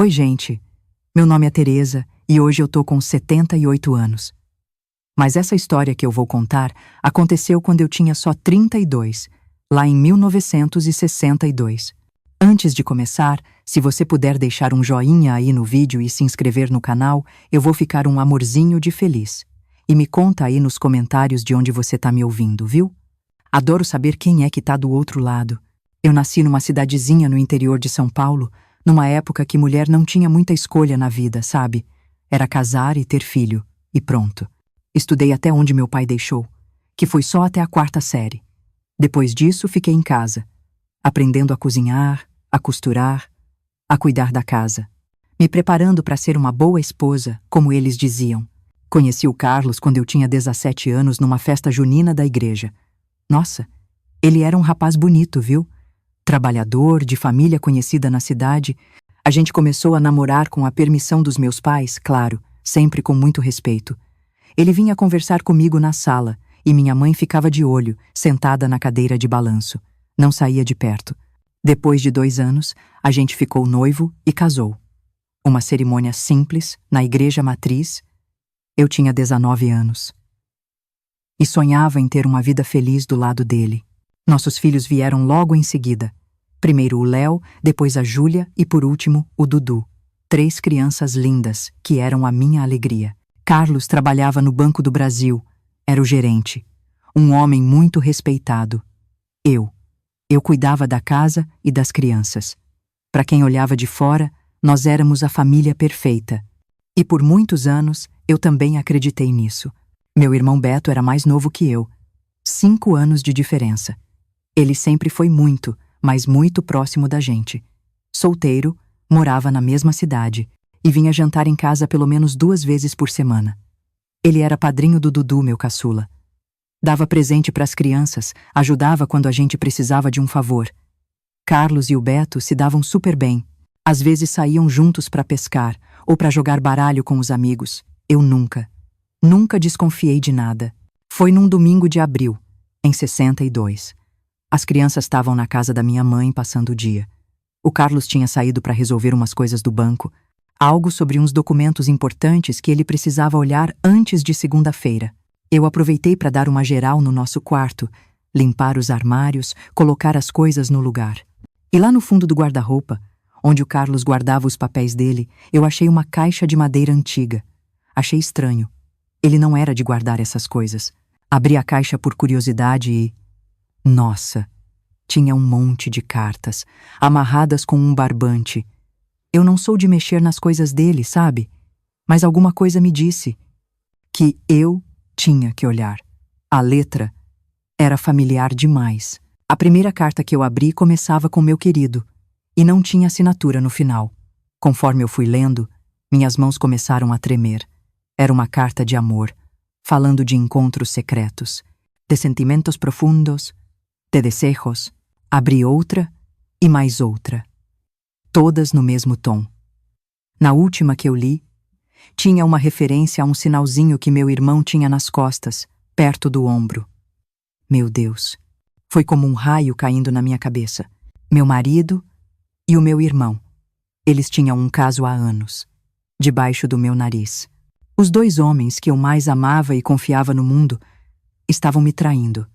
Oi, gente. Meu nome é Teresa e hoje eu tô com 78 anos. Mas essa história que eu vou contar aconteceu quando eu tinha só 32, lá em 1962. Antes de começar, se você puder deixar um joinha aí no vídeo e se inscrever no canal, eu vou ficar um amorzinho de feliz. E me conta aí nos comentários de onde você tá me ouvindo, viu? Adoro saber quem é que tá do outro lado. Eu nasci numa cidadezinha no interior de São Paulo, numa época que mulher não tinha muita escolha na vida, sabe? Era casar e ter filho, e pronto. Estudei até onde meu pai deixou, que foi só até a 4ª série. Depois disso, fiquei em casa, aprendendo a cozinhar, a costurar, a cuidar da casa, me preparando para ser uma boa esposa, como eles diziam. Conheci o Carlos quando eu tinha 17 anos numa festa junina da igreja. Nossa, ele era um rapaz bonito, viu? Trabalhador, de família conhecida na cidade. A gente começou a namorar com a permissão dos meus pais, claro, sempre com muito respeito. Ele vinha conversar comigo na sala e minha mãe ficava de olho, sentada na cadeira de balanço. Não saía de perto. Depois de 2 anos, a gente ficou noivo e casou. Uma cerimônia simples, na igreja matriz. Eu tinha 19 anos. E sonhava em ter uma vida feliz do lado dele. Nossos filhos vieram logo em seguida. Primeiro o Léo, depois a Júlia e por último o Dudu. 3 crianças lindas, que eram a minha alegria. Carlos trabalhava no Banco do Brasil. Era o gerente. Um homem muito respeitado. Eu cuidava da casa e das crianças. Para quem olhava de fora, nós éramos a família perfeita. E por muitos anos, eu também acreditei nisso. Meu irmão Beto era mais novo que eu. 5 anos de diferença. Ele sempre foi muito, mas muito próximo da gente. Solteiro, morava na mesma cidade e vinha jantar em casa pelo menos 2 vezes por semana. Ele era padrinho do Dudu, meu caçula. Dava presente para as crianças, ajudava quando a gente precisava de um favor. Carlos e o Beto se davam super bem. Às vezes saíam juntos para pescar ou para jogar baralho com os amigos. Eu nunca desconfiei de nada. Foi num domingo de abril, em 62. As crianças estavam na casa da minha mãe passando o dia. O Carlos tinha saído para resolver umas coisas do banco, algo sobre uns documentos importantes que ele precisava olhar antes de segunda-feira. Eu aproveitei para dar uma geral no nosso quarto, limpar os armários, colocar as coisas no lugar. E lá no fundo do guarda-roupa, onde o Carlos guardava os papéis dele, eu achei uma caixa de madeira antiga. Achei estranho. Ele não era de guardar essas coisas. Abri a caixa por curiosidade e... Nossa, tinha um monte de cartas, amarradas com um barbante. Eu não sou de mexer nas coisas dele, sabe? Mas alguma coisa me disse que eu tinha que olhar. A letra era familiar demais. A primeira carta que eu abri começava com meu querido, e não tinha assinatura no final. Conforme eu fui lendo, minhas mãos começaram a tremer. Era uma carta de amor, falando de encontros secretos, de sentimentos profundos, de desejos. Abri outra e mais outra. Todas no mesmo tom. Na última que eu li, tinha uma referência a um sinalzinho que meu irmão tinha nas costas, perto do ombro. Meu Deus, foi como um raio caindo na minha cabeça. Meu marido e o meu irmão. Eles tinham um caso há anos, debaixo do meu nariz. Os 2 homens que eu mais amava e confiava no mundo estavam me traindo.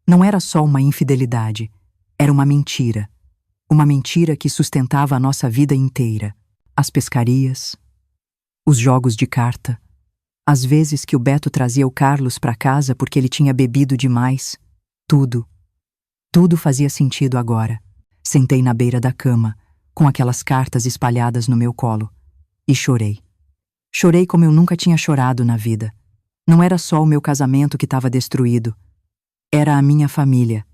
Não era só uma infidelidade, era uma mentira. Uma mentira que sustentava a nossa vida inteira. As pescarias, os jogos de carta, as vezes que o Beto trazia o Carlos para casa porque ele tinha bebido demais. Tudo fazia sentido agora. Sentei na beira da cama, com aquelas cartas espalhadas no meu colo, e chorei. Chorei como eu nunca tinha chorado na vida. Não era só o meu casamento que estava destruído. Era a minha família,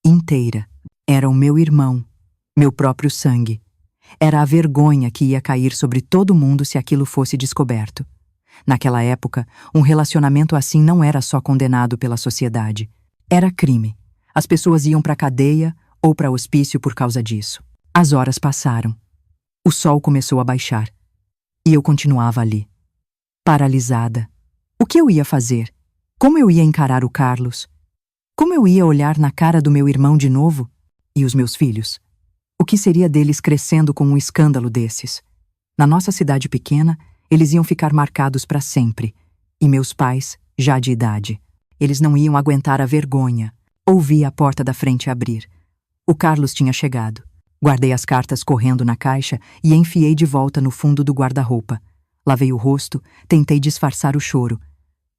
inteira. Era o meu irmão, meu próprio sangue. Era a vergonha que ia cair sobre todo mundo se aquilo fosse descoberto. Naquela época, um relacionamento assim não era só condenado pela sociedade. Era crime. As pessoas iam para a cadeia ou para hospício por causa disso. As horas passaram. O sol começou a baixar. E eu continuava ali, paralisada. O que eu ia fazer? Como eu ia encarar o Carlos? Como eu ia olhar na cara do meu irmão de novo? E os meus filhos? O que seria deles crescendo com um escândalo desses? Na nossa cidade pequena, eles iam ficar marcados para sempre. E meus pais, já de idade, eles não iam aguentar a vergonha. Ouvi a porta da frente abrir. O Carlos tinha chegado. Guardei as cartas correndo na caixa e enfiei de volta no fundo do guarda-roupa. Lavei o rosto, tentei disfarçar o choro.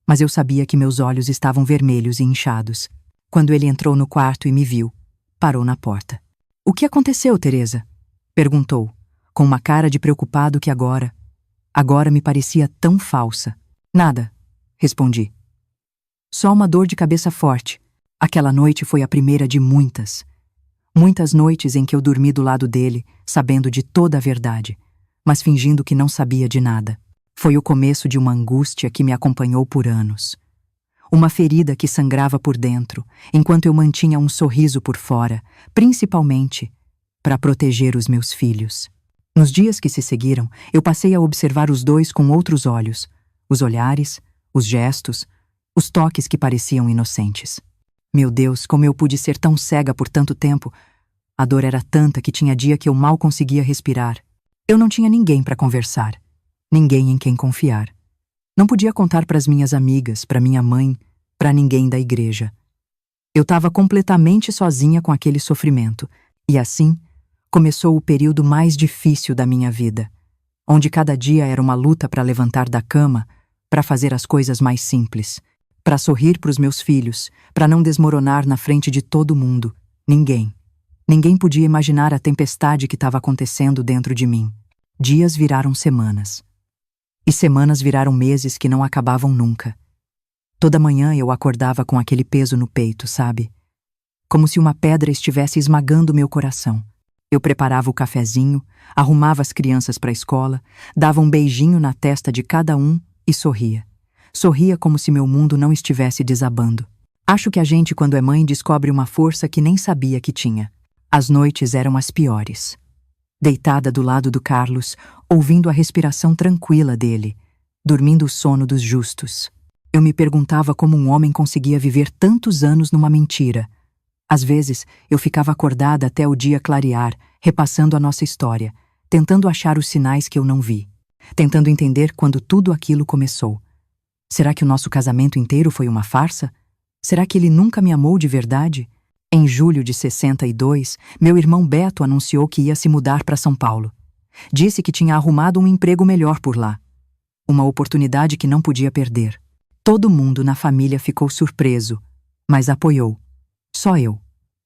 Mas eu sabia que meus olhos estavam vermelhos e inchados. Quando ele entrou no quarto e me viu, parou na porta. "O que aconteceu, Teresa?" perguntou, com uma cara de preocupado que agora me parecia tão falsa. "Nada", respondi. "Só uma dor de cabeça forte. Aquela noite foi a primeira de muitas. Muitas noites em que eu dormi do lado dele, sabendo de toda a verdade, mas fingindo que não sabia de nada. Foi o começo de uma angústia que me acompanhou por anos. Uma ferida que sangrava por dentro, enquanto eu mantinha um sorriso por fora, principalmente para proteger os meus filhos. Nos dias que se seguiram, eu passei a observar os dois com outros olhos, os olhares, os gestos, os toques que pareciam inocentes. Meu Deus, como eu pude ser tão cega por tanto tempo! A dor era tanta que tinha dia que eu mal conseguia respirar. Eu não tinha ninguém para conversar, ninguém em quem confiar. Não podia contar para as minhas amigas, para minha mãe, para ninguém da igreja. Eu estava completamente sozinha com aquele sofrimento, e assim começou o período mais difícil da minha vida, onde cada dia era uma luta para levantar da cama, para fazer as coisas mais simples, para sorrir para os meus filhos, para não desmoronar na frente de todo mundo. Ninguém podia imaginar a tempestade que estava acontecendo dentro de mim. Dias viraram semanas. E semanas viraram meses que não acabavam nunca. Toda manhã eu acordava com aquele peso no peito, sabe? Como se uma pedra estivesse esmagando meu coração. Eu preparava o cafezinho, arrumava as crianças para a escola, dava um beijinho na testa de cada um e sorria. Sorria como se meu mundo não estivesse desabando. Acho que a gente, quando é mãe, descobre uma força que nem sabia que tinha. As noites eram as piores. Deitada do lado do Carlos, ouvindo a respiração tranquila dele, dormindo o sono dos justos. Eu me perguntava como um homem conseguia viver tantos anos numa mentira. Às vezes, eu ficava acordada até o dia clarear, repassando a nossa história, tentando achar os sinais que eu não vi, tentando entender quando tudo aquilo começou. Será que o nosso casamento inteiro foi uma farsa? Será que ele nunca me amou de verdade? Em julho de 62, meu irmão Beto anunciou que ia se mudar para São Paulo. Disse que tinha arrumado um emprego melhor por lá. Uma oportunidade que não podia perder. Todo mundo na família ficou surpreso, mas apoiou. Só eu.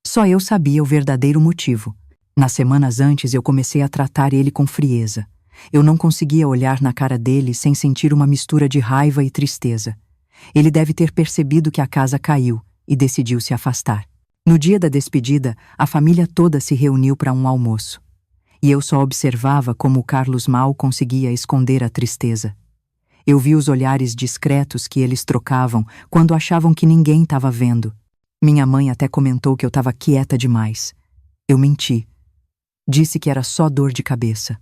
Só eu sabia o verdadeiro motivo. Nas semanas antes eu comecei a tratar ele com frieza. Eu não conseguia olhar na cara dele sem sentir uma mistura de raiva e tristeza. Ele deve ter percebido que a casa caiu e decidiu se afastar. No dia da despedida, a família toda se reuniu para um almoço. E eu só observava como o Carlos mal conseguia esconder a tristeza. Eu vi os olhares discretos que eles trocavam quando achavam que ninguém estava vendo. Minha mãe até comentou que eu estava quieta demais. Eu menti. Disse que era só dor de cabeça.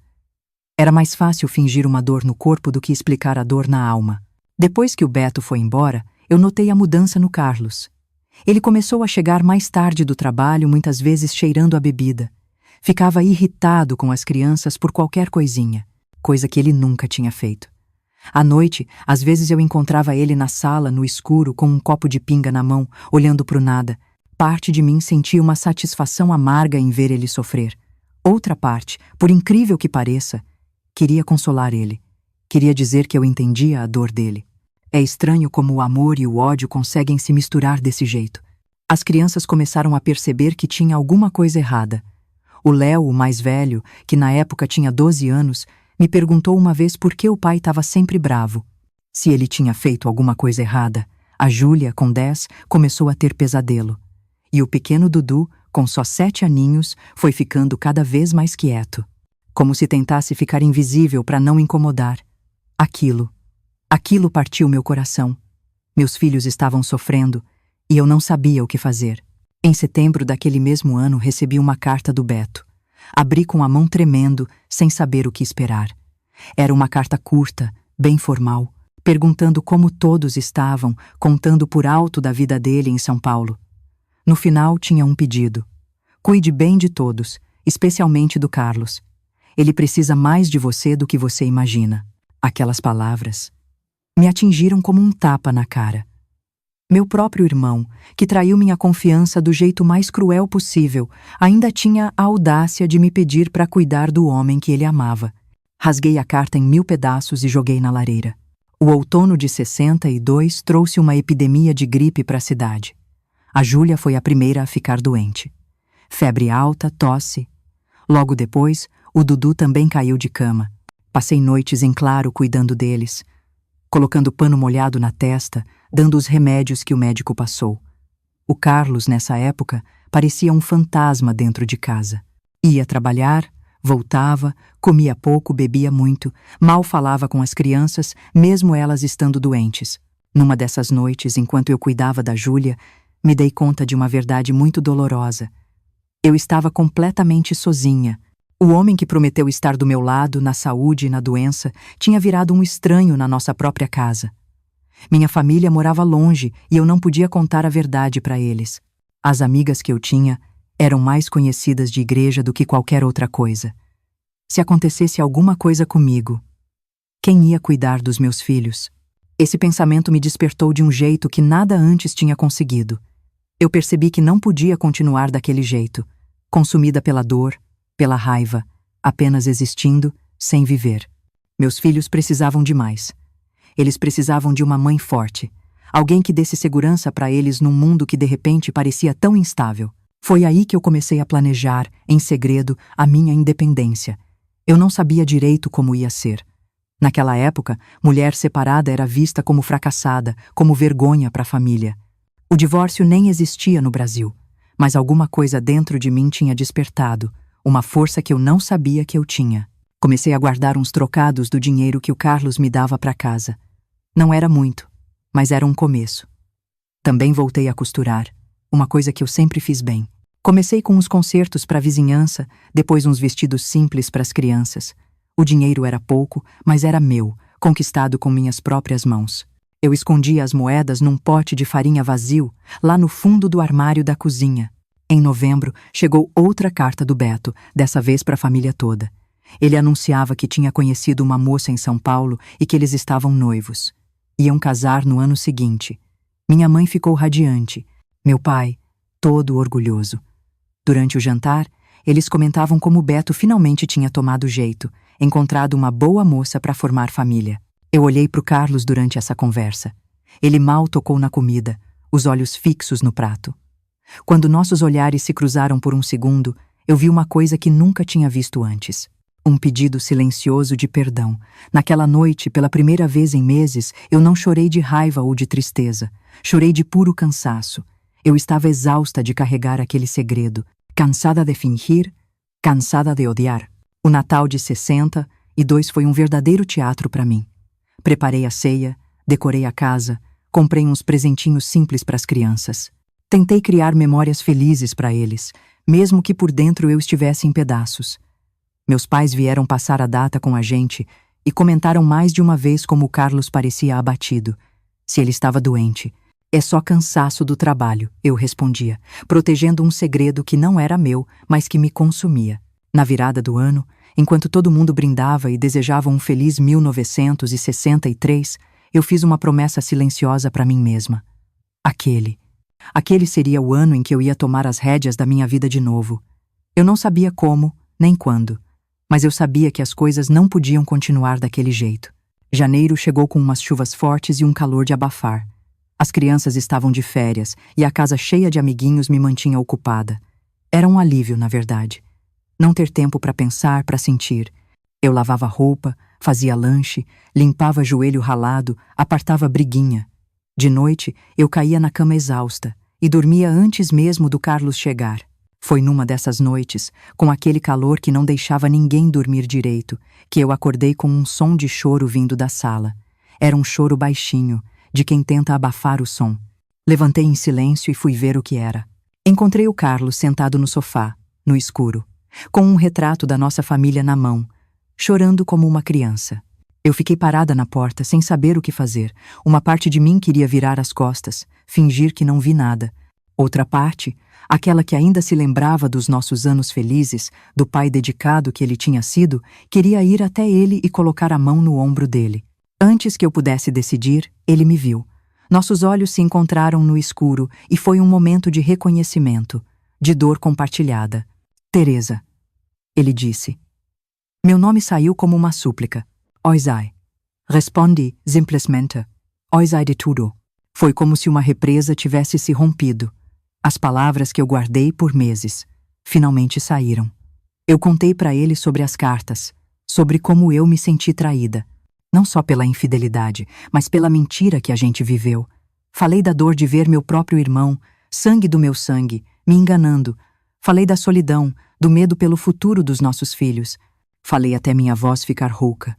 Era mais fácil fingir uma dor no corpo do que explicar a dor na alma. Depois que o Beto foi embora, eu notei a mudança no Carlos. Ele começou a chegar mais tarde do trabalho, muitas vezes cheirando a bebida. Ficava irritado com as crianças por qualquer coisinha, coisa que ele nunca tinha feito. À noite, às vezes eu encontrava ele na sala, no escuro, com um copo de pinga na mão, olhando pro nada. Parte de mim sentia uma satisfação amarga em ver ele sofrer. Outra parte, por incrível que pareça, queria consolar ele. Queria dizer que eu entendia a dor dele. É estranho como o amor e o ódio conseguem se misturar desse jeito. As crianças começaram a perceber que tinha alguma coisa errada. O Léo, o mais velho, que na época tinha 12 anos, me perguntou uma vez por que o pai estava sempre bravo. Se ele tinha feito alguma coisa errada. A Júlia, com 10, começou a ter pesadelo. E o pequeno Dudu, com só 7 aninhos, foi ficando cada vez mais quieto. Como se tentasse ficar invisível para não incomodar. Aquilo partiu meu coração. Meus filhos estavam sofrendo e eu não sabia o que fazer. Em setembro daquele mesmo ano recebi uma carta do Beto. Abri com a mão tremendo, sem saber o que esperar. Era uma carta curta, bem formal, perguntando como todos estavam, contando por alto da vida dele em São Paulo. No final tinha um pedido. Cuide bem de todos, especialmente do Carlos. Ele precisa mais de você do que você imagina. Aquelas palavras me atingiram como um tapa na cara. Meu próprio irmão, que traiu minha confiança do jeito mais cruel possível, ainda tinha a audácia de me pedir para cuidar do homem que ele amava. Rasguei a carta em 1000 pedaços e joguei na lareira. O outono de 62 trouxe uma epidemia de gripe para a cidade. A Júlia foi a primeira a ficar doente. Febre alta, tosse. Logo depois, o Dudu também caiu de cama. Passei noites em claro cuidando deles, colocando pano molhado na testa, dando os remédios que o médico passou. O Carlos, nessa época, parecia um fantasma dentro de casa. Ia trabalhar, voltava, comia pouco, bebia muito, mal falava com as crianças, mesmo elas estando doentes. Numa dessas noites, enquanto eu cuidava da Júlia, me dei conta de uma verdade muito dolorosa. Eu estava completamente sozinha. O homem que prometeu estar do meu lado, na saúde e na doença, tinha virado um estranho na nossa própria casa. Minha família morava longe e eu não podia contar a verdade para eles. As amigas que eu tinha eram mais conhecidas de igreja do que qualquer outra coisa. Se acontecesse alguma coisa comigo, quem ia cuidar dos meus filhos? Esse pensamento me despertou de um jeito que nada antes tinha conseguido. Eu percebi que não podia continuar daquele jeito, consumida pela dor, pela raiva, apenas existindo, sem viver. Meus filhos precisavam de mais. Eles precisavam de uma mãe forte, alguém que desse segurança para eles num mundo que de repente parecia tão instável. Foi aí que eu comecei a planejar, em segredo, a minha independência. Eu não sabia direito como ia ser. Naquela época, mulher separada era vista como fracassada, como vergonha para a família. O divórcio nem existia no Brasil, mas alguma coisa dentro de mim tinha despertado, uma força que eu não sabia que eu tinha. Comecei a guardar uns trocados do dinheiro que o Carlos me dava para casa. Não era muito, mas era um começo. Também voltei a costurar, uma coisa que eu sempre fiz bem. Comecei com uns concertos para a vizinhança, depois uns vestidos simples para as crianças. O dinheiro era pouco, mas era meu, conquistado com minhas próprias mãos. Eu escondia as moedas num pote de farinha vazio, lá no fundo do armário da cozinha. Em novembro, chegou outra carta do Beto, dessa vez para a família toda. Ele anunciava que tinha conhecido uma moça em São Paulo e que eles estavam noivos. Iam casar no ano seguinte. Minha mãe ficou radiante. Meu pai, todo orgulhoso. Durante o jantar, eles comentavam como Beto finalmente tinha tomado jeito, encontrado uma boa moça para formar família. Eu olhei para o Carlos durante essa conversa. Ele mal tocou na comida, os olhos fixos no prato. Quando nossos olhares se cruzaram por um segundo, eu vi uma coisa que nunca tinha visto antes. Um pedido silencioso de perdão. Naquela noite, pela primeira vez em meses, eu não chorei de raiva ou de tristeza. Chorei de puro cansaço. Eu estava exausta de carregar aquele segredo. Cansada de fingir, cansada de odiar. O Natal de 62 foi um verdadeiro teatro para mim. Preparei a ceia, decorei a casa, comprei uns presentinhos simples para as crianças. Tentei criar memórias felizes para eles, mesmo que por dentro eu estivesse em pedaços. Meus pais vieram passar a data com a gente e comentaram mais de uma vez como o Carlos parecia abatido. Se ele estava doente. É só cansaço do trabalho, eu respondia, protegendo um segredo que não era meu, mas que me consumia. Na virada do ano, enquanto todo mundo brindava e desejava um feliz 1963, eu fiz uma promessa silenciosa para mim mesma. Aquele seria o ano em que eu ia tomar as rédeas da minha vida de novo. Eu não sabia como, nem quando, mas eu sabia que as coisas não podiam continuar daquele jeito. Janeiro chegou com umas chuvas fortes e um calor de abafar. As crianças estavam de férias e a casa cheia de amiguinhos me mantinha ocupada. Era um alívio, na verdade. Não ter tempo para pensar, para sentir. Eu lavava roupa, fazia lanche, limpava joelho ralado, apartava briguinha. De noite, eu caía na cama exausta e dormia antes mesmo do Carlos chegar. Foi numa dessas noites, com aquele calor que não deixava ninguém dormir direito, que eu acordei com um som de choro vindo da sala. Era um choro baixinho, de quem tenta abafar o som. Levantei em silêncio e fui ver o que era. Encontrei o Carlos sentado no sofá, no escuro, com um retrato da nossa família na mão, chorando como uma criança. Eu fiquei parada na porta, sem saber o que fazer. Uma parte de mim queria virar as costas, fingir que não vi nada. Outra parte aquela que ainda se lembrava dos nossos anos felizes, do pai dedicado que ele tinha sido, queria ir até ele e colocar a mão no ombro dele. Antes que eu pudesse decidir, ele me viu. Nossos olhos se encontraram no escuro e foi um momento de reconhecimento, de dor compartilhada. Teresa, ele disse. Meu nome saiu como uma súplica. Oisai. Respondi simplesmente. Oisai de tudo. Foi como se uma represa tivesse se rompido. As palavras que eu guardei por meses finalmente saíram. Eu contei para ele sobre as cartas, sobre como eu me senti traída. Não só pela infidelidade, mas pela mentira que a gente viveu. Falei da dor de ver meu próprio irmão, sangue do meu sangue, me enganando. Falei da solidão, do medo pelo futuro dos nossos filhos. Falei até minha voz ficar rouca.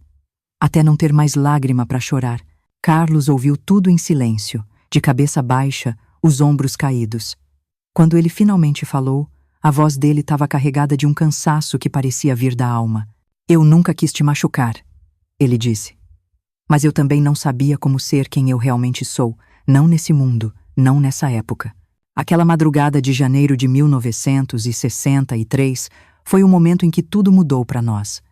Até não ter mais lágrima para chorar. Carlos ouviu tudo em silêncio, de cabeça baixa, os ombros caídos. Quando ele finalmente falou, a voz dele estava carregada de um cansaço que parecia vir da alma. Eu nunca quis te machucar, ele disse. Mas eu também não sabia como ser quem eu realmente sou, não nesse mundo, não nessa época. Aquela madrugada de janeiro de 1963 foi o momento em que tudo mudou para nós.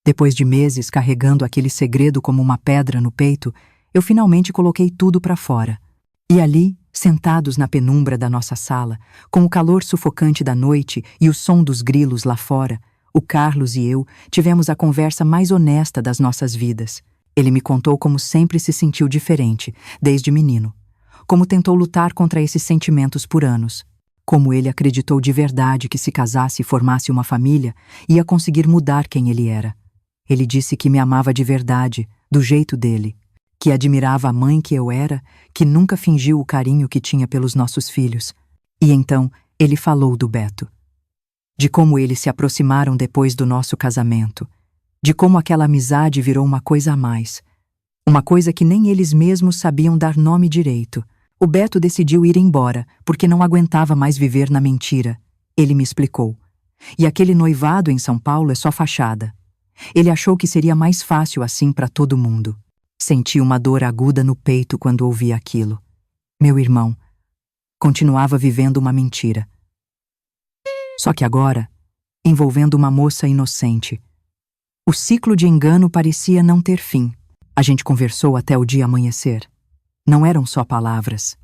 Depois de meses carregando aquele segredo como uma pedra no peito, eu finalmente coloquei tudo para fora. E ali, sentados na penumbra da nossa sala, com o calor sufocante da noite e o som dos grilos lá fora, o Carlos e eu tivemos a conversa mais honesta das nossas vidas. Ele me contou como sempre se sentiu diferente, desde menino. Como tentou lutar contra esses sentimentos por anos. Como ele acreditou de verdade que se casasse e formasse uma família, ia conseguir mudar quem ele era. Ele disse que me amava de verdade, do jeito dele. Que admirava a mãe que eu era, que nunca fingiu o carinho que tinha pelos nossos filhos. E então ele falou do Beto. De como eles se aproximaram depois do nosso casamento. De como aquela amizade virou uma coisa a mais. Uma coisa que nem eles mesmos sabiam dar nome direito. O Beto decidiu ir embora, porque não aguentava mais viver na mentira. Ele me explicou. E aquele noivado em São Paulo é só fachada. Ele achou que seria mais fácil assim para todo mundo. Senti uma dor aguda no peito quando ouvi aquilo. Meu irmão continuava vivendo uma mentira. Só que agora, envolvendo uma moça inocente. O ciclo de engano parecia não ter fim. A gente conversou até o dia amanhecer. Não eram só palavras.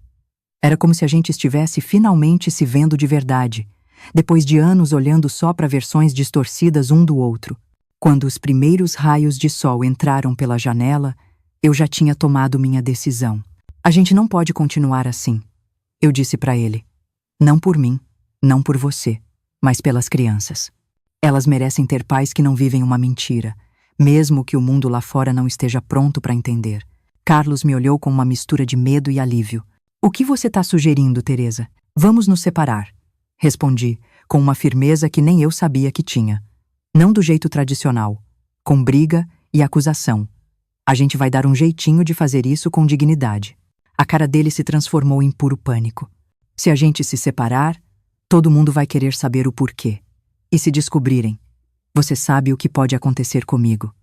Era como se a gente estivesse finalmente se vendo de verdade, depois de anos olhando só para versões distorcidas um do outro. Quando os primeiros raios de sol entraram pela janela, eu já tinha tomado minha decisão. A gente não pode continuar assim. Eu disse para ele. Não por mim, não por você, mas pelas crianças. Elas merecem ter pais que não vivem uma mentira, mesmo que o mundo lá fora não esteja pronto para entender. Carlos me olhou com uma mistura de medo e alívio. O que você está sugerindo, Teresa? Vamos nos separar. Respondi, com uma firmeza que nem eu sabia que tinha. Não do jeito tradicional, com briga e acusação. A gente vai dar um jeitinho de fazer isso com dignidade. A cara dele se transformou em puro pânico. Se a gente se separar, todo mundo vai querer saber o porquê. E se descobrirem, você sabe o que pode acontecer comigo.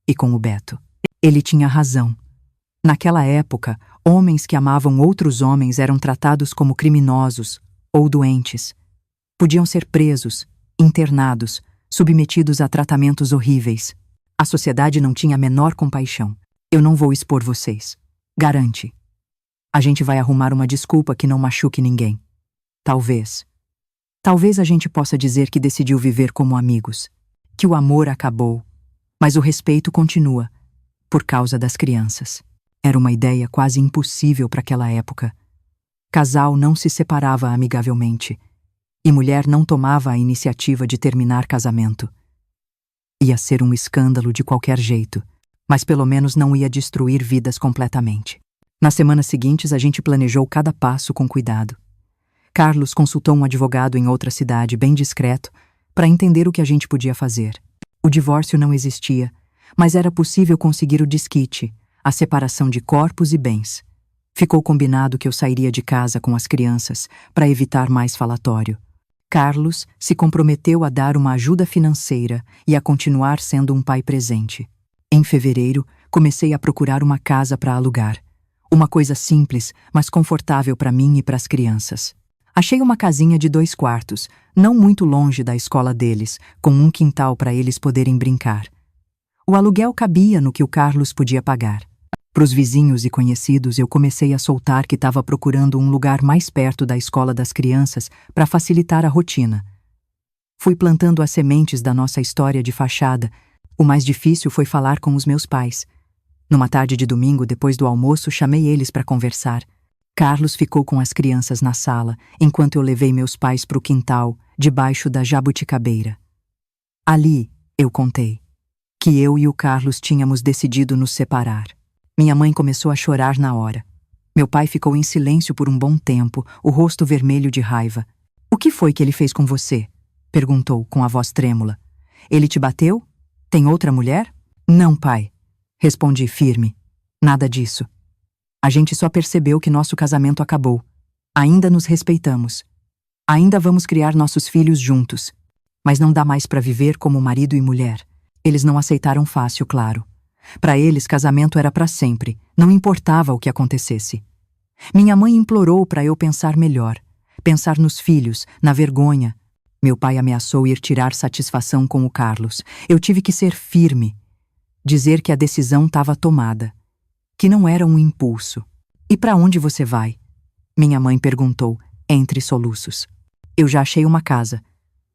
E com o Beto. Ele tinha razão. Naquela época, homens que amavam outros homens eram tratados como criminosos ou doentes. Podiam ser presos, internados, submetidos a tratamentos horríveis. A sociedade não tinha a menor compaixão. Eu não vou expor vocês. Garante. A gente vai arrumar uma desculpa que não machuque ninguém. Talvez a gente possa dizer que decidiu viver como amigos. Que o amor acabou. Mas o respeito continua. Por causa das crianças. Era uma ideia quase impossível para aquela época. Casal não se separava amigavelmente. E mulher não tomava a iniciativa de terminar casamento. Ia ser um escândalo de qualquer jeito, mas pelo menos não ia destruir vidas completamente. Nas semanas seguintes, a gente planejou cada passo com cuidado. Carlos consultou um advogado em outra cidade, bem discreto, para entender o que a gente podia fazer. O divórcio não existia, mas era possível conseguir o desquite, a separação de corpos e bens. Ficou combinado que eu sairia de casa com as crianças para evitar mais falatório. Carlos se comprometeu a dar uma ajuda financeira e a continuar sendo um pai presente. Em fevereiro, comecei a procurar uma casa para alugar. Uma coisa simples, mas confortável para mim e para as crianças. Achei uma casinha de 2 quartos, não muito longe da escola deles, com um quintal para eles poderem brincar. O aluguel cabia no que o Carlos podia pagar. Para os vizinhos e conhecidos, eu comecei a soltar que estava procurando um lugar mais perto da escola das crianças para facilitar a rotina. Fui plantando as sementes da nossa história de fachada. O mais difícil foi falar com os meus pais. Numa tarde de domingo, depois do almoço, chamei eles para conversar. Carlos ficou com as crianças na sala, enquanto eu levei meus pais para o quintal, debaixo da jabuticabeira. Ali, eu contei que eu e o Carlos tínhamos decidido nos separar. Minha mãe começou a chorar na hora. Meu pai ficou em silêncio por um bom tempo, o rosto vermelho de raiva. "O que foi que ele fez com você?" perguntou com a voz trêmula. "Ele te bateu? Tem outra mulher?" "Não, pai", respondi firme. "Nada disso. A gente só percebeu que nosso casamento acabou. Ainda nos respeitamos. Ainda vamos criar nossos filhos juntos. Mas não dá mais para viver como marido e mulher." Eles não aceitaram fácil, claro. Para eles, casamento era para sempre, não importava o que acontecesse. Minha mãe implorou para eu pensar melhor, pensar nos filhos, na vergonha. Meu pai ameaçou ir tirar satisfação com o Carlos. Eu tive que ser firme, dizer que a decisão estava tomada, que não era um impulso. "E para onde você vai?" minha mãe perguntou, entre soluços. "Eu já achei uma casa.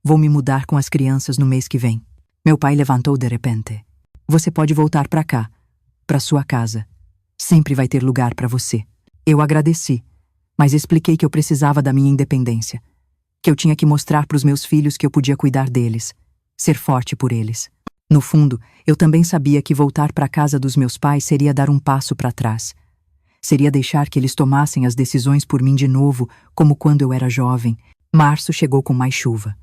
Vou me mudar com as crianças no mês que vem." Meu pai levantou de repente. "Você pode voltar para cá, para sua casa. Sempre vai ter lugar para você." Eu agradeci, mas expliquei que eu precisava da minha independência, que eu tinha que mostrar para os meus filhos que eu podia cuidar deles, ser forte por eles. No fundo, eu também sabia que voltar para a casa dos meus pais seria dar um passo para trás. Seria deixar que eles tomassem as decisões por mim de novo, como quando eu era jovem. Março chegou com mais chuva.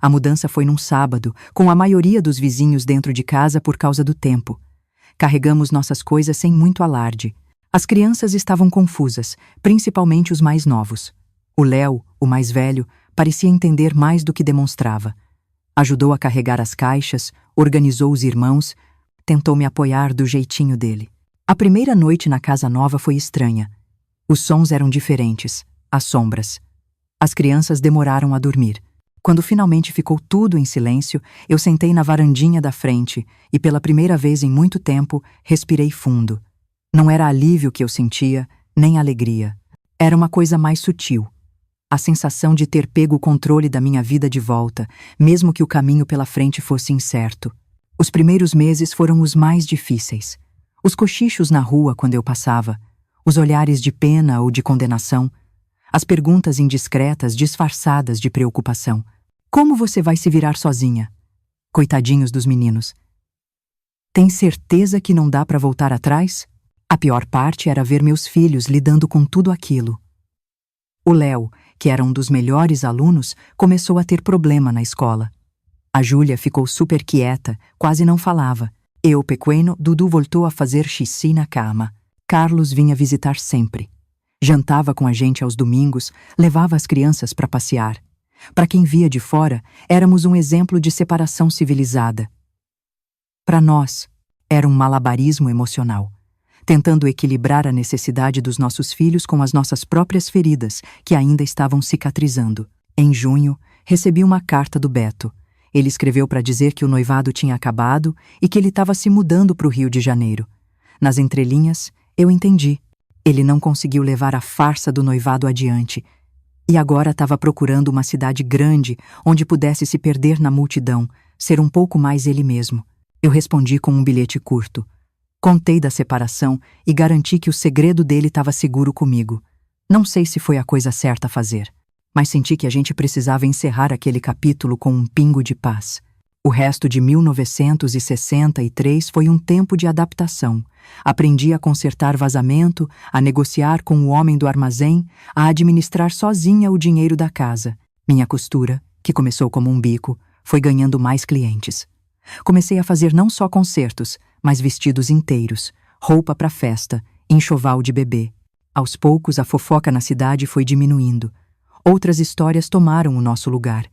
A mudança foi num sábado, com a maioria dos vizinhos dentro de casa por causa do tempo. Carregamos nossas coisas sem muito alarde. As crianças estavam confusas, principalmente os mais novos. O Léo, o mais velho, parecia entender mais do que demonstrava. Ajudou a carregar as caixas, organizou os irmãos, tentou me apoiar do jeitinho dele. A primeira noite na casa nova foi estranha. Os sons eram diferentes, as sombras. As crianças demoraram a dormir. Quando finalmente ficou tudo em silêncio, eu sentei na varandinha da frente e, pela primeira vez em muito tempo, respirei fundo. Não era alívio que eu sentia, nem alegria. Era uma coisa mais sutil. A sensação de ter pego o controle da minha vida de volta, mesmo que o caminho pela frente fosse incerto. Os primeiros meses foram os mais difíceis. Os cochichos na rua quando eu passava, os olhares de pena ou de condenação, as perguntas indiscretas disfarçadas de preocupação. "Como você vai se virar sozinha?" Coitadinhos dos meninos. "Tem certeza que não dá para voltar atrás?" A pior parte era ver meus filhos lidando com tudo aquilo. O Léo, que era um dos melhores alunos, começou a ter problema na escola. A Júlia ficou super quieta, quase não falava. Eu, pequeno, Dudu voltou a fazer xixi na cama. Carlos vinha visitar sempre. Jantava com a gente aos domingos, levava as crianças para passear. Para quem via de fora, éramos um exemplo de separação civilizada. Para nós, era um malabarismo emocional, tentando equilibrar a necessidade dos nossos filhos com as nossas próprias feridas, que ainda estavam cicatrizando. Em junho, recebi uma carta do Beto. Ele escreveu para dizer que o noivado tinha acabado e que ele estava se mudando para o Rio de Janeiro. Nas entrelinhas, eu entendi. Ele não conseguiu levar a farsa do noivado adiante e agora estava procurando uma cidade grande onde pudesse se perder na multidão, ser um pouco mais ele mesmo. Eu respondi com um bilhete curto. Contei da separação e garanti que o segredo dele estava seguro comigo. Não sei se foi a coisa certa a fazer, mas senti que a gente precisava encerrar aquele capítulo com um pingo de paz. O resto de 1963 foi um tempo de adaptação. Aprendi a consertar vazamento, a negociar com o homem do armazém, a administrar sozinha o dinheiro da casa. Minha costura, que começou como um bico, foi ganhando mais clientes. Comecei a fazer não só concertos, mas vestidos inteiros, roupa para festa, enxoval de bebê. Aos poucos, a fofoca na cidade foi diminuindo. Outras histórias tomaram o nosso lugar.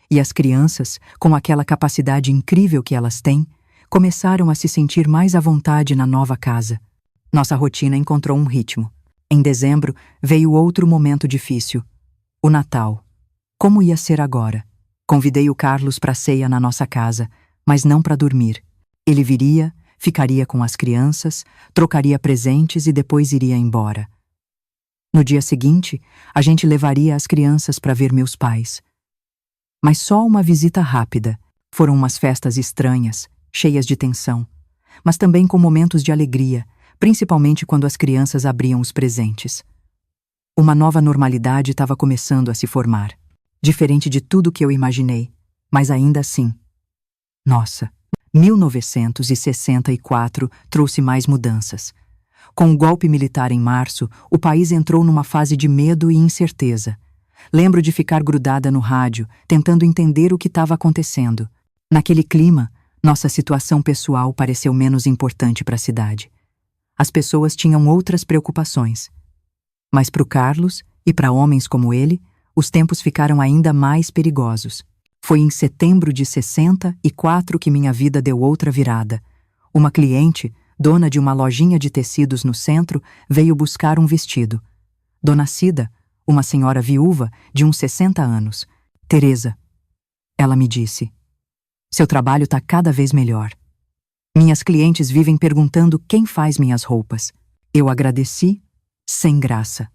E as crianças, com aquela capacidade incrível que elas têm, começaram a se sentir mais à vontade na nova casa. Nossa rotina encontrou um ritmo. Em dezembro, veio outro momento difícil. O Natal. Como ia ser agora? Convidei o Carlos para a ceia na nossa casa, mas não para dormir. Ele viria, ficaria com as crianças, trocaria presentes e depois iria embora. No dia seguinte, a gente levaria as crianças para ver meus pais. Mas só uma visita rápida. Foram umas festas estranhas, cheias de tensão, mas também com momentos de alegria, principalmente quando as crianças abriam os presentes. Uma nova normalidade estava começando a se formar, diferente de tudo que eu imaginei, mas ainda assim. Nossa, 1964 trouxe mais mudanças. Com o golpe militar em março, o país entrou numa fase de medo e incerteza. Lembro de ficar grudada no rádio, tentando entender o que estava acontecendo. Naquele clima, nossa situação pessoal pareceu menos importante para a cidade. As pessoas tinham outras preocupações. Mas para o Carlos, e para homens como ele, os tempos ficaram ainda mais perigosos. Foi em setembro de 64 que minha vida deu outra virada. Uma cliente, dona de uma lojinha de tecidos no centro, veio buscar um vestido. Dona Cida, uma senhora viúva de uns 60 anos. Teresa, ela me disse, seu trabalho está cada vez melhor. Minhas clientes vivem perguntando quem faz minhas roupas. Eu agradeci, sem graça.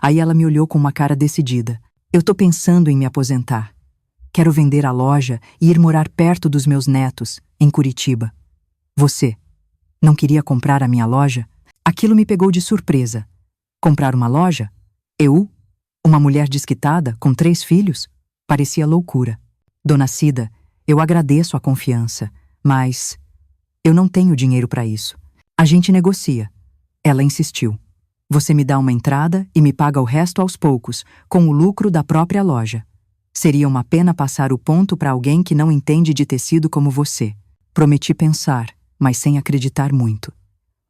Aí ela me olhou com uma cara decidida. Eu tô pensando em me aposentar. Quero vender a loja e ir morar perto dos meus netos, em Curitiba. Você não queria comprar a minha loja? Aquilo me pegou de surpresa. Comprar uma loja? Eu? Uma mulher desquitada, com 3 filhos? Parecia loucura. Dona Cida, eu agradeço a confiança, mas eu não tenho dinheiro para isso. A gente negocia. Ela insistiu. Você me dá uma entrada e me paga o resto aos poucos, com o lucro da própria loja. Seria uma pena passar o ponto para alguém que não entende de tecido como você. Prometi pensar, mas sem acreditar muito.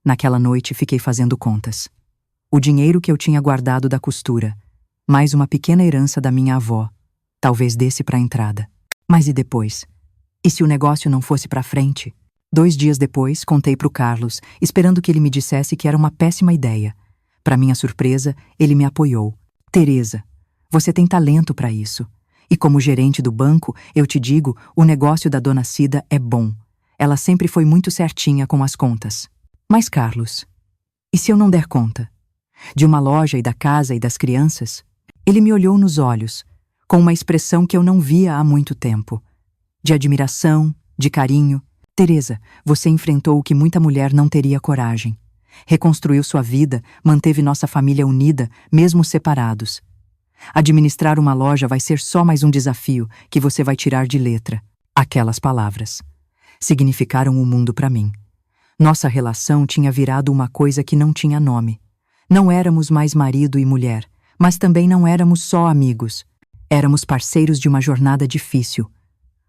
Naquela noite fiquei fazendo contas. O dinheiro que eu tinha guardado da costura, mais uma pequena herança da minha avó, talvez desse para a entrada. Mas e depois? E se o negócio não fosse para frente? 2 dias depois, contei para o Carlos, esperando que ele me dissesse que era uma péssima ideia. Para minha surpresa, ele me apoiou. Teresa, você tem talento para isso. E como gerente do banco, eu te digo, o negócio da Dona Cida é bom. Ela sempre foi muito certinha com as contas. Mas, Carlos, e se eu não der conta? De uma loja e da casa e das crianças? Ele me olhou nos olhos, com uma expressão que eu não via há muito tempo. De admiração, de carinho. Teresa, você enfrentou o que muita mulher não teria coragem. Reconstruiu sua vida, manteve nossa família unida, mesmo separados. Administrar uma loja vai ser só mais um desafio que você vai tirar de letra. Aquelas palavras significaram o mundo para mim. Nossa relação tinha virado uma coisa que não tinha nome. Não éramos mais marido e mulher, mas também não éramos só amigos. Éramos parceiros de uma jornada difícil,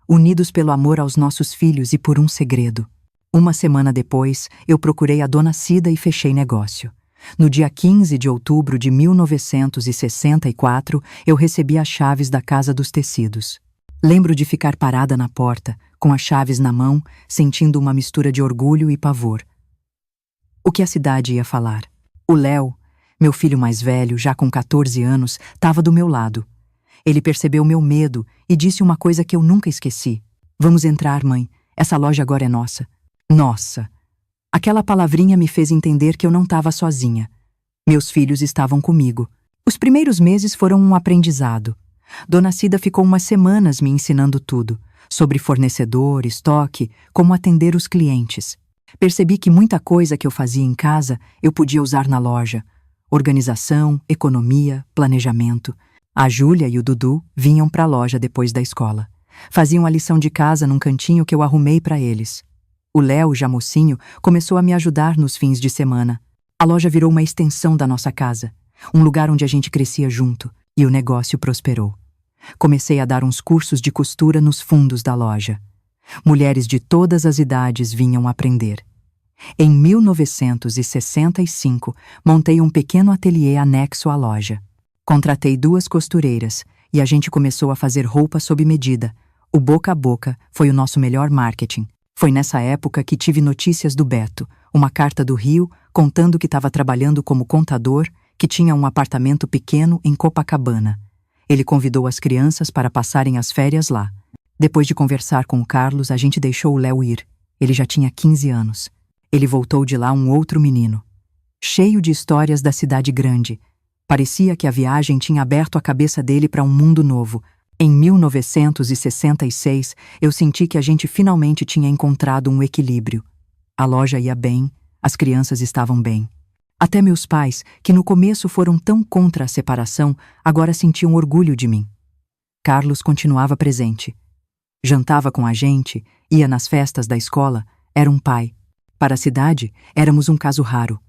unidos pelo amor aos nossos filhos e por um segredo. Uma semana depois, eu procurei a Dona Cida e fechei negócio. No dia 15 de outubro de 1964, eu recebi as chaves da Casa dos Tecidos. Lembro de ficar parada na porta, com as chaves na mão, sentindo uma mistura de orgulho e pavor. O que a cidade ia falar? O Léo, meu filho mais velho, já com 14 anos, estava do meu lado. Ele percebeu meu medo e disse uma coisa que eu nunca esqueci. Vamos entrar, mãe. Essa loja agora é nossa. Nossa! Aquela palavrinha me fez entender que eu não estava sozinha. Meus filhos estavam comigo. Os primeiros meses foram um aprendizado. Dona Cida ficou umas semanas me ensinando tudo, sobre fornecedor, estoque, como atender os clientes. Percebi que muita coisa que eu fazia em casa eu podia usar na loja. Organização, economia, planejamento. A Júlia e o Dudu vinham para a loja depois da escola. Faziam a lição de casa num cantinho que eu arrumei para eles. O Léo, já mocinho, começou a me ajudar nos fins de semana. A loja virou uma extensão da nossa casa, um lugar onde a gente crescia junto, e o negócio prosperou. Comecei a dar uns cursos de costura nos fundos da loja. Mulheres de todas as idades vinham aprender. Em 1965, montei um pequeno ateliê anexo à loja. Contratei 2 costureiras e a gente começou a fazer roupa sob medida. O boca a boca foi o nosso melhor marketing. Foi nessa época que tive notícias do Beto, uma carta do Rio contando que estava trabalhando como contador, que tinha um apartamento pequeno em Copacabana. Ele convidou as crianças para passarem as férias lá. Depois de conversar com o Carlos, a gente deixou o Léo ir. Ele já tinha 15 anos. Ele voltou de lá um outro menino, cheio de histórias da cidade grande. Parecia que a viagem tinha aberto a cabeça dele para um mundo novo. Em 1966, eu senti que a gente finalmente tinha encontrado um equilíbrio. A loja ia bem, as crianças estavam bem. Até meus pais, que no começo foram tão contra a separação, agora sentiam orgulho de mim. Carlos continuava presente. Jantava com a gente, ia nas festas da escola, era um pai. Para a cidade, éramos um caso raro.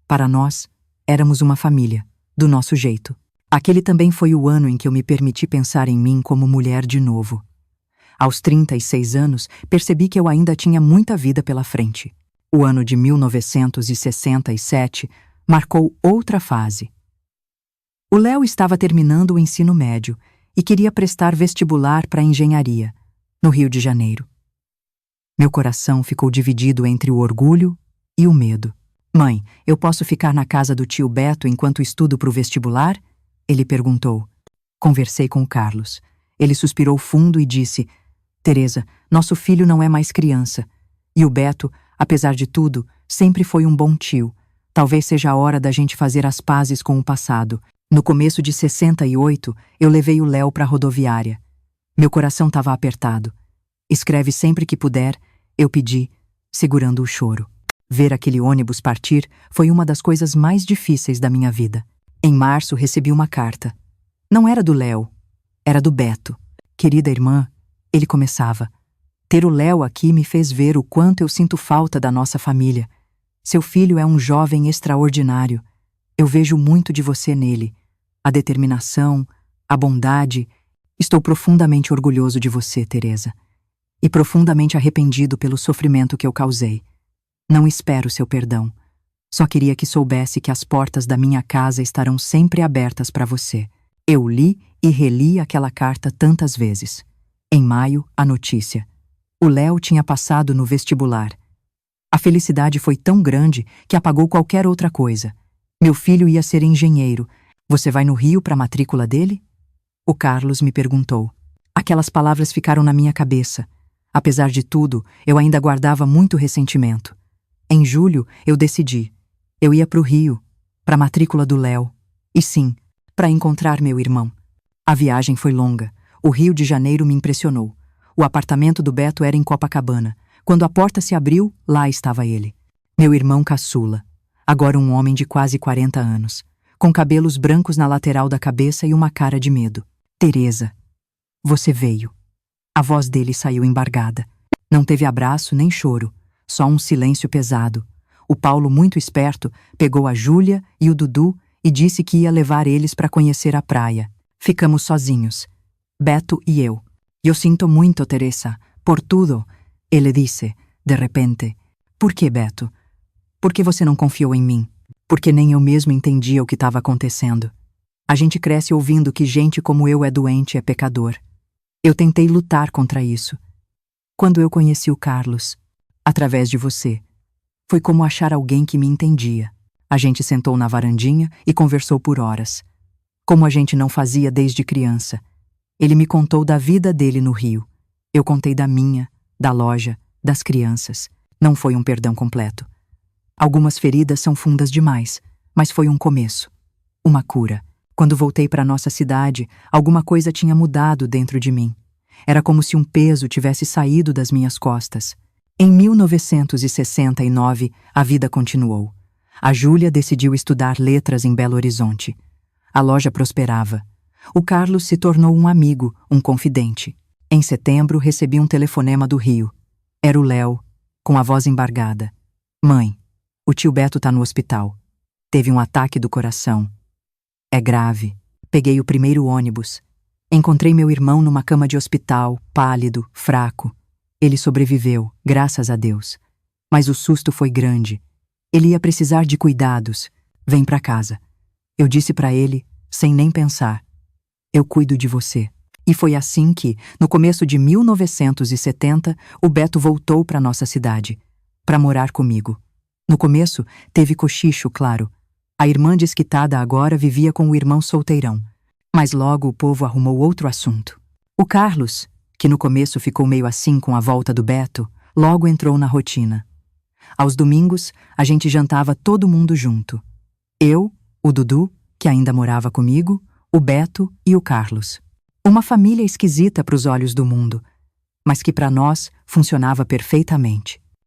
Para nós, éramos uma família, do nosso jeito. Aquele também foi o ano em que eu me permiti pensar em mim como mulher de novo. Aos 36 anos, percebi que eu ainda tinha muita vida pela frente. O ano de 1967 marcou outra fase. O Léo estava terminando o ensino médio e queria prestar vestibular para engenharia, no Rio de Janeiro. Meu coração ficou dividido entre o orgulho e o medo. Mãe, eu posso ficar na casa do tio Beto enquanto estudo para o vestibular? Ele perguntou. Conversei com o Carlos. Ele suspirou fundo e disse: Teresa, nosso filho não é mais criança. E o Beto, apesar de tudo, sempre foi um bom tio. Talvez seja a hora da gente fazer as pazes com o passado. No começo de 68, eu levei o Léo para a rodoviária. Meu coração estava apertado. Escreve sempre que puder, eu pedi, segurando o choro. Ver aquele ônibus partir foi uma das coisas mais difíceis da minha vida. Em março, recebi uma carta. Não era do Léo, era do Beto. Querida irmã, ele começava. Ter o Léo aqui me fez ver o quanto eu sinto falta da nossa família. Seu filho é um jovem extraordinário. Eu vejo muito de você nele. A determinação, a bondade. Estou profundamente orgulhoso de você, Teresa. E profundamente arrependido pelo sofrimento que eu causei. Não espero seu perdão. Só queria que soubesse que as portas da minha casa estarão sempre abertas para você. Eu li e reli aquela carta tantas vezes. Em maio, a notícia. O Léo tinha passado no vestibular. A felicidade foi tão grande que apagou qualquer outra coisa. Meu filho ia ser engenheiro. Você vai no Rio para a matrícula dele? O Carlos me perguntou. Aquelas palavras ficaram na minha cabeça. Apesar de tudo, eu ainda guardava muito ressentimento. Em julho, eu decidi. Eu ia para o Rio, para a matrícula do Léo. E sim, para encontrar meu irmão. A viagem foi longa. O Rio de Janeiro me impressionou. O apartamento do Beto era em Copacabana. Quando a porta se abriu, lá estava ele. Meu irmão caçula. Agora um homem de quase 40 anos. Com cabelos brancos na lateral da cabeça e uma cara de medo. Teresa, você veio. A voz dele saiu embargada. Não teve abraço nem choro. Só um silêncio pesado. O Paulo, muito esperto, pegou a Júlia e o Dudu e disse que ia levar eles para conhecer a praia. Ficamos sozinhos. Beto e eu. Eu sinto muito, Teresa, por tudo. Ele disse, de repente. Por que, Beto? Por que você não confiou em mim? Porque nem eu mesmo entendia o que estava acontecendo. A gente cresce ouvindo que gente como eu é doente, é pecador. Eu tentei lutar contra isso. Quando eu conheci o Carlos, através de você, foi como achar alguém que me entendia. A gente sentou na varandinha e conversou por horas. Como a gente não fazia desde criança. Ele me contou da vida dele no Rio. Eu contei da minha, da loja, das crianças. Não foi um perdão completo. Algumas feridas são fundas demais, mas foi um começo. Uma cura. Quando voltei para nossa cidade, alguma coisa tinha mudado dentro de mim. Era como se um peso tivesse saído das minhas costas. Em 1969, a vida continuou. A Júlia decidiu estudar letras em Belo Horizonte. A loja prosperava. O Carlos se tornou um amigo, um confidente. Em setembro, recebi um telefonema do Rio. Era o Léo, com a voz embargada. Mãe, o tio Beto tá no hospital. Teve um ataque do coração. É grave. Peguei o primeiro ônibus. Encontrei meu irmão numa cama de hospital, pálido, fraco. Ele sobreviveu, graças a Deus. Mas o susto foi grande. Ele ia precisar de cuidados. Vem pra casa. Eu disse pra ele, sem nem pensar. Eu cuido de você. E foi assim que, no começo de 1970, o Beto voltou pra nossa cidade, pra morar comigo. No começo, teve cochicho, claro. A irmã desquitada agora vivia com o irmão solteirão. Mas logo o povo arrumou outro assunto. O Carlos, que no começo ficou meio assim com a volta do Beto, logo entrou na rotina. Aos domingos, a gente jantava todo mundo junto. Eu, o Dudu, que ainda morava comigo, o Beto e o Carlos. Uma família esquisita para os olhos do mundo, mas que para nós funcionava perfeitamente.